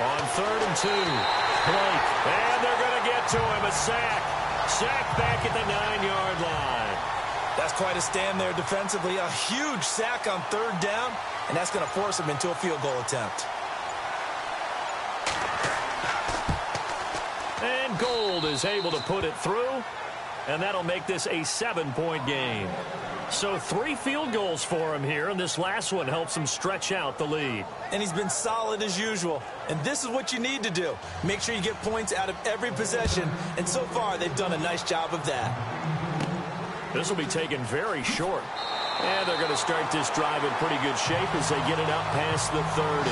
On 3rd and 2. Blake, and they're going to get to him. A sack. Sack back at the 9-yard line. That's quite a stand there defensively. A huge sack on 3rd down, and that's going to force him into a field goal attempt. And Gold is able to put it through, and that'll make this a 7-point game. So 3 field goals for him here, and this last one helps him stretch out the lead. And he's been solid as usual. And this is what you need to do. Make sure you get points out of every possession, and so far they've done a nice job of that. This will be taken very short. And they're going to start this drive in pretty good shape as they get it up past the 30.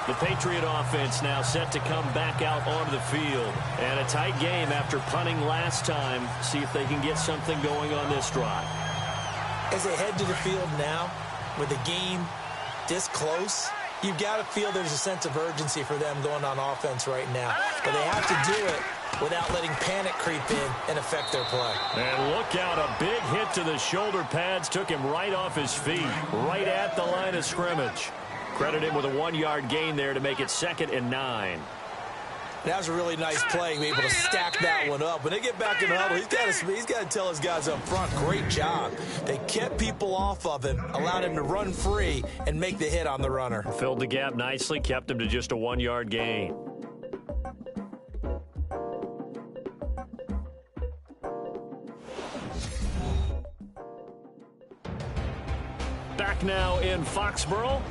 The Patriot offense now set to come back out onto the field. And a tight game after punting last time. See if they can get something going on this drive. As they head to the field now, with the game this close, you've got to feel there's a sense of urgency for them going on offense right now. But they have to do it without letting panic creep in and affect their play. And look out, a big hit to the shoulder pads took him right off his feet, right at the line of scrimmage. Credit him with a 1-yard gain there to make it 2nd and 9. That was a really nice play, be able to stack that one up. When they get back in the huddle, he's got to tell his guys up front, great job. They kept people off of him, allowed him to run free and make the hit on the runner. Filled the gap nicely, kept him to just a 1-yard gain. Back now in Foxborough.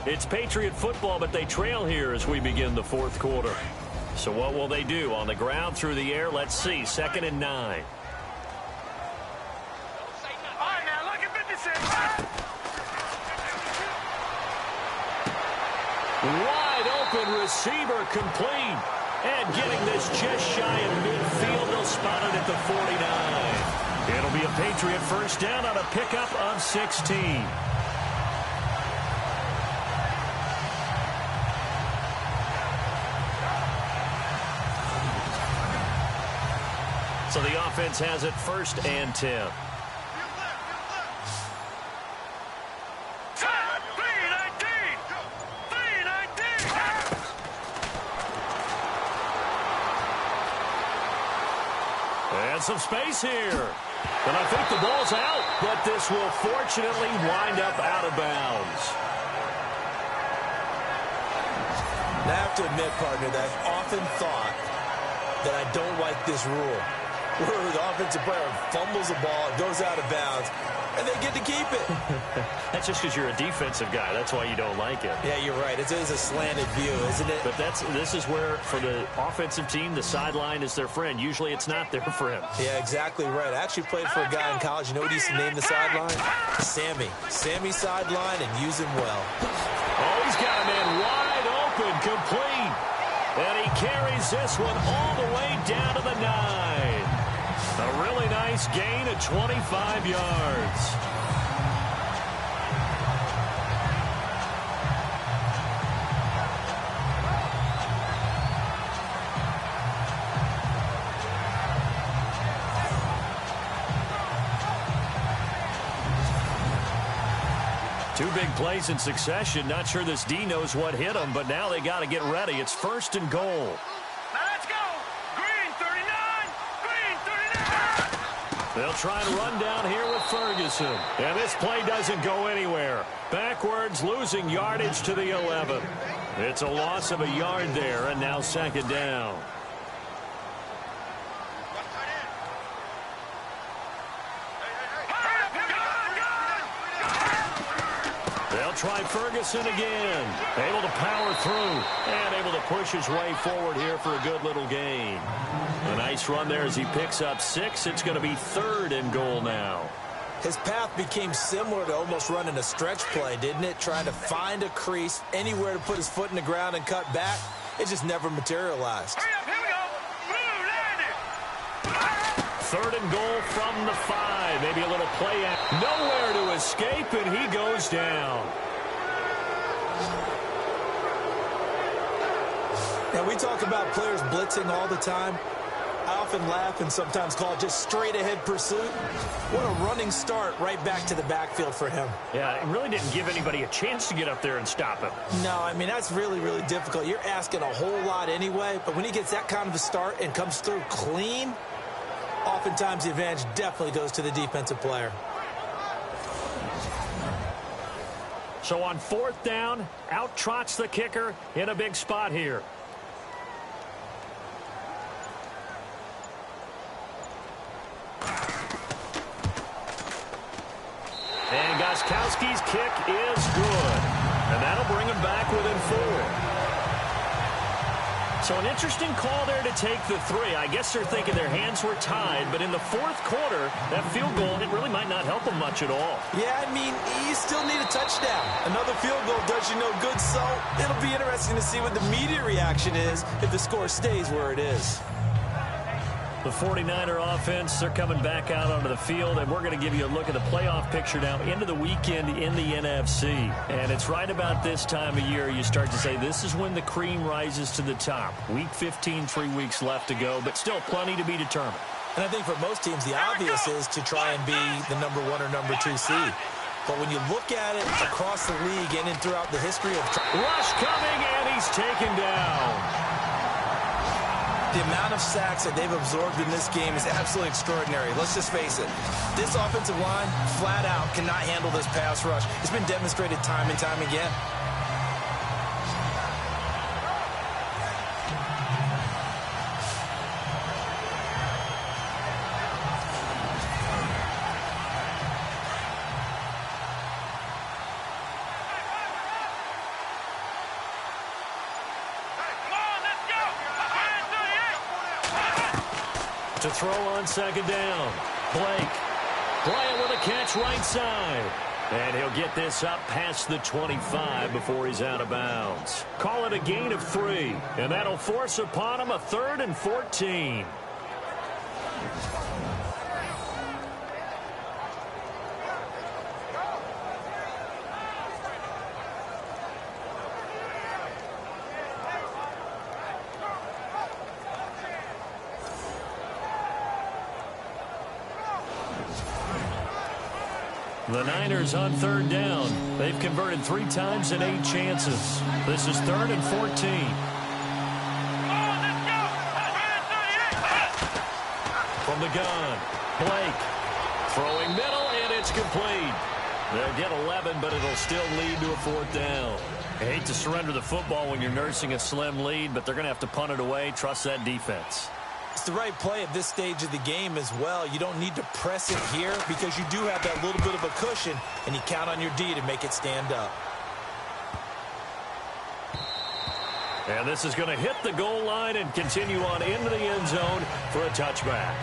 It's Patriot football, but they trail here as we begin the 4th quarter. So what will they do? On the ground, through the air, let's see. 2nd and 9. All right, now look at 56. Wide open receiver complete. And getting this just shy of midfield. They'll spot it at the 49. It'll be a Patriot first down on a pickup of 16. So the offense has it 1st and 10. And some space here. And I think the ball's out, but this will fortunately wind up out of bounds. Now, I have to admit, partner, that I've often thought that I don't like this rule, where the offensive player fumbles the ball, it goes out of bounds, and they get to keep it. That's just because you're a defensive guy. That's why you don't like it. Yeah, you're right. It is a slanted view, isn't it? But this is where, for the offensive team, the sideline is their friend. Usually it's not their friend. Yeah, exactly right. I actually played for a guy in college. You know what he used to name the sideline? Sammy. Sammy sideline, and use him well. Oh, he's got a man wide open, complete. And he carries this one all the way down to the 9. A really nice gain of 25 yards. Two big plays in succession. Not sure this D knows what hit him, but now they got to get ready. It's 1st and goal. They'll try and run down here with Ferguson. And this play doesn't go anywhere. Backwards, losing yardage to the 11. It's a loss of a yard there, and now 2nd down. They'll try Ferguson again. Able to power through and able to push his way forward here for a good little gain. A nice run there as he picks up 6. It's going to be 3rd and goal now. His path became similar to almost running a stretch play, didn't it? Trying to find a crease, anywhere to put his foot in the ground and cut back. It just never materialized. Hurry up, here we go. 3rd and goal from the 5. Maybe a little play out. Nowhere to escape, and he goes down. Now, we talk about players blitzing all the time. I often laugh and sometimes call it just straight-ahead pursuit. What a running start right back to the backfield for him. Yeah, it really didn't give anybody a chance to get up there and stop him. No, I mean, that's really, really difficult. You're asking a whole lot anyway, but when he gets that kind of a start and comes through clean, oftentimes the advantage definitely goes to the defensive player. So on 4th down, out trots the kicker in a big spot here. And Gostkowski's kick is good. And that'll bring him back within 4. So an interesting call there to take the three. I guess they're thinking their hands were tied, but in the fourth quarter, that field goal, it really might not help them much at all. Yeah, I mean, you still need a touchdown. Another field goal does you no good, so it'll be interesting to see what the media reaction is if the score stays where it is. The 49er offense, they're coming back out onto the field, and we're going to give you a look at the playoff picture now into the weekend in the NFC. And it's right about this time of year you start to say this is when the cream rises to the top. Week 15, 3 weeks left to go, but still plenty to be determined. And I think for most teams, the obvious is to try and be the number 1 or number 2 seed. But when you look at it across the league and throughout the history of... Rush coming, and he's taken down. The amount of sacks that they've absorbed in this game is absolutely extraordinary. Let's just face it. This offensive line, flat out, cannot handle this pass rush. It's been demonstrated time and time again. To throw on second down. Blake Bryant with a catch right side. And he'll get this up past the 25 before he's out of bounds. Call it a gain of 3. And that'll force upon him a 3rd and 14. The Niners on 3rd down. They've converted 3 times in 8 chances. This is 3rd and 14. From the gun, Blake throwing middle, and it's complete. They'll get 11, but it'll still lead to a 4th down. I hate to surrender the football when you're nursing a slim lead, but they're going to have to punt it away. Trust that defense. It's the right play at this stage of the game as well. You don't need to press it here because you do have that little bit of a cushion, and you count on your D to make it stand up. And this is going to hit the goal line and continue on into the end zone for a touchback.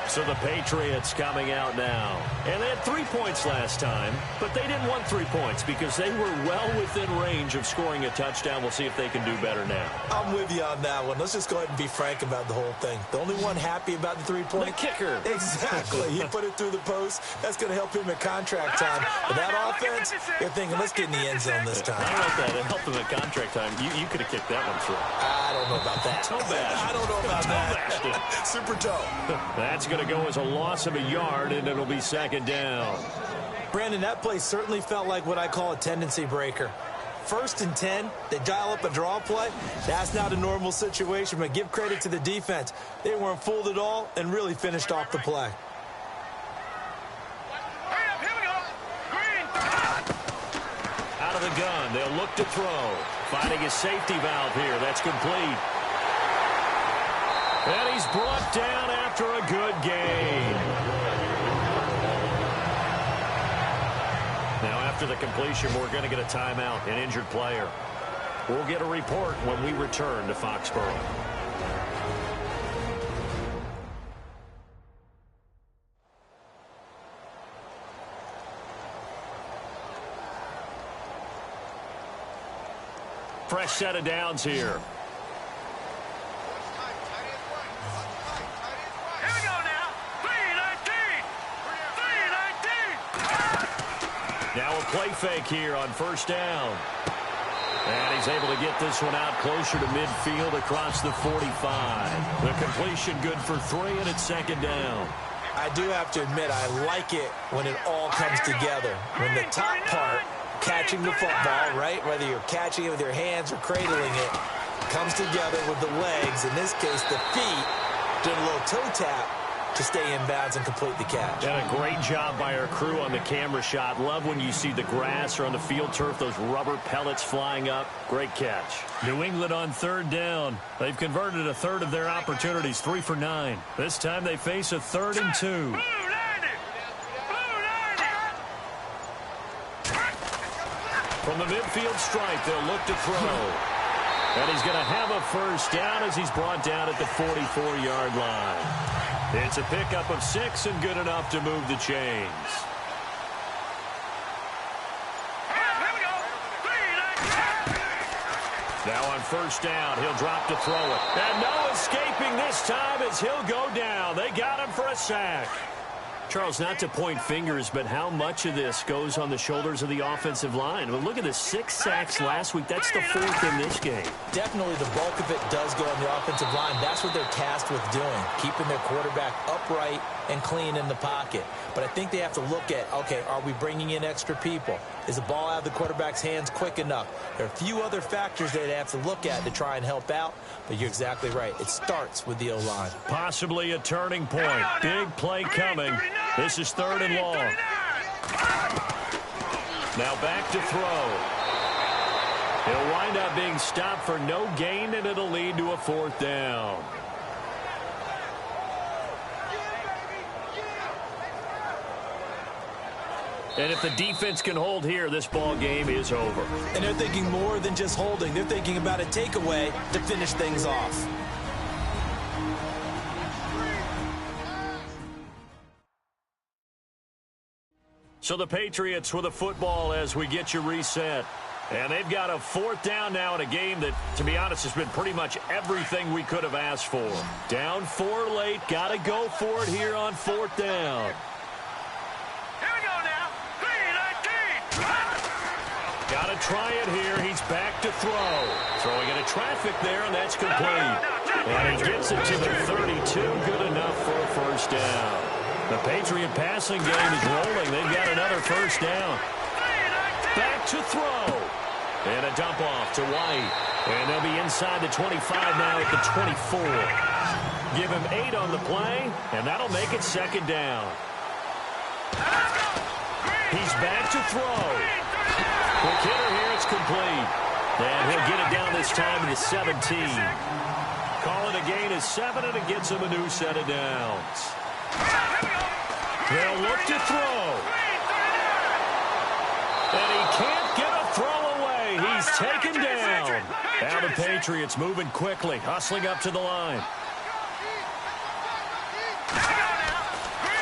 So the Patriots coming out now. And they had 3 points last time, but they didn't want 3 points because they were well within range of scoring a touchdown. We'll see if they can do better now. I'm with you on that one. Let's just go ahead and be frank about the whole thing. The only one happy about the 3-point... The kicker. Exactly. He put it through the post. That's going to help him at contract time. But that offense, they're thinking, let's get in the end zone this time. I don't know if that helped him at contract time. You could have kicked that one through. I don't know about that. Toe bash. I don't know about that. Super toe. That's going to go as a loss of a yard, and it'll be 2nd down. Brandon, that play certainly felt like what I call a tendency breaker. 1st and 10, they dial up a draw play. That's not a normal situation, but give credit to the defense. They weren't fooled at all and really finished off the play. Out of the gun, they'll look to throw. Finding his safety valve here. That's complete. And he's brought down after a good gain. Now, after the completion, we're going to get a timeout, an injured player. We'll get a report when we return to Foxborough. Fresh set of downs here. Now a play fake here on 1st down. And he's able to get this one out closer to midfield across the 45. The completion good for 3, and it's 2nd down. I do have to admit, I like it when it all comes together. When the top part, catching the football, right, whether you're catching it with your hands or cradling it, comes together with the legs, in this case the feet, doing a little toe tap to stay in bounds and complete the catch. And a great job by our crew on the camera shot. Love when you see the grass or on the field turf, those rubber pellets flying up. Great catch. New England on 3rd down. They've converted a 3rd of their opportunities, 3 for 9. This time they face a 3rd and 2. From the midfield stripe, they'll look to throw. And he's going to have a first down as he's brought down at the 44-yard line. It's a pickup of 6 and good enough to move the chains. Now on first down, he'll drop to throw it. And no escaping this time as he'll go down. They got him for a sack. Charles, not to point fingers, but how much of this goes on the shoulders of the offensive line? Well, look at the 6 sacks last week. That's the 4th in this game. Definitely the bulk of it does go on the offensive line. That's what they're tasked with doing, keeping their quarterback upright and clean in the pocket. But I think they have to look at, okay, are we bringing in extra people? Is the ball out of the quarterback's hands quick enough? There are a few other factors they'd have to look at to try and help out, but you're exactly right. It starts with the O-line. Possibly a turning point. Big play coming. This is 3rd and long. Now back to throw. He'll wind up being stopped for no gain, and it'll lead to a 4th down. And if the defense can hold here, this ball game is over. And they're thinking more than just holding. They're thinking about a takeaway to finish things off. So the Patriots with a football as we get you reset. And they've got a 4th down now in a game that, to be honest, has been pretty much everything we could have asked for. Down 4 late, got to go for it here on 4th down. Got to try it here. He's back to throw. Throwing into traffic there, and that's complete. And he gets it to the 32. Good enough for a first down. The Patriot passing game is rolling. They've got another first down. Back to throw. And a dump off to White. And they'll be inside the 25 now at the 24. Give him 8 on the play, and that'll make it 2nd down. He's back to throw. Quick hitter here, it's complete. And he'll get it down this time to the 17. Call it a gain of 7, and it gets him a new set of downs. They'll look to throw. And he can't get a throw away. He's taken down. Now the Patriots moving quickly, hustling up to the line.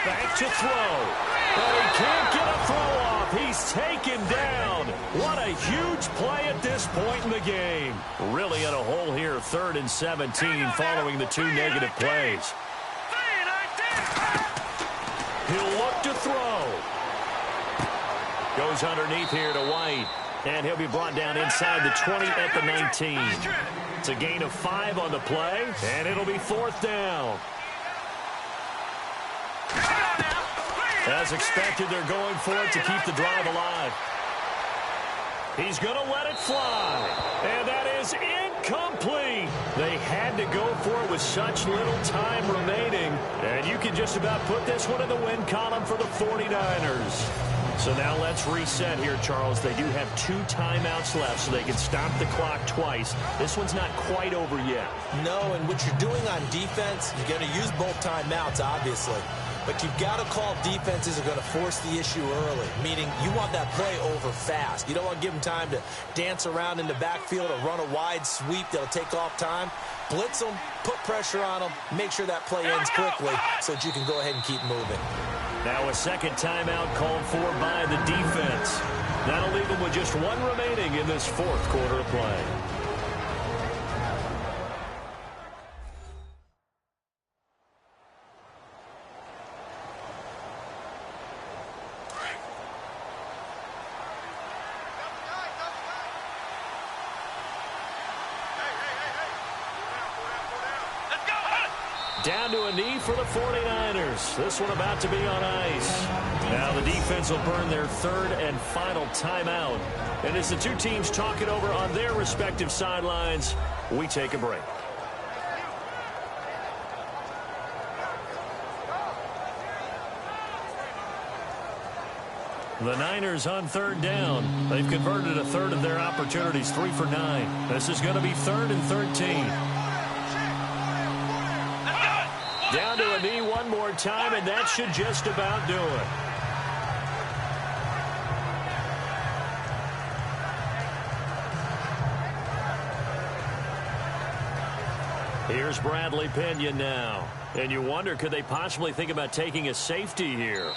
Back to throw. But he can't get a throw off. He's taken down. What a huge play at this point in the game. Really in a hole here, 3rd and 17 following the 2 negative plays. He'll look to throw. Goes underneath here to White. And he'll be brought down inside the 20 at the 19. It's a gain of 5 on the play, and it'll be 4th down. As expected, they're going for it to keep the drive alive. He's going to let it fly. And that is incomplete. They had to go for it with such little time remaining. And you can just about put this one in the win column for the 49ers. So now let's reset here, Charles. They do have 2 timeouts left, so they can stop the clock twice. This one's not quite over yet. No, and what you're doing on defense, you're going to use both timeouts, obviously. But you've got to call defenses are going to force the issue early, meaning you want that play over fast. You don't want to give them time to dance around in the backfield or run a wide sweep that'll take off time. Blitz them, put pressure on them, make sure that play ends quickly so that you can go ahead and keep moving. Now a 2nd timeout called for by the defense. That'll leave them with just 1 remaining in this 4th quarter of play. Down to a knee for the 49ers. This one about to be on ice. Now the defense will burn their 3rd and final timeout. And as the 2 teams talk it over on their respective sidelines, we take a break. The Niners on 3rd down. They've converted a 1/3 of their opportunities, 3 for 9. This is going to be 3rd and 13. Down to a knee one more time, and that should just about do it. Here's Bradley Pinion now. And you wonder, could they possibly think about taking a safety here?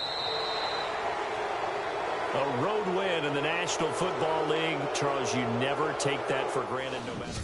A road win in the National Football League. Charles, you never take that for granted no matter.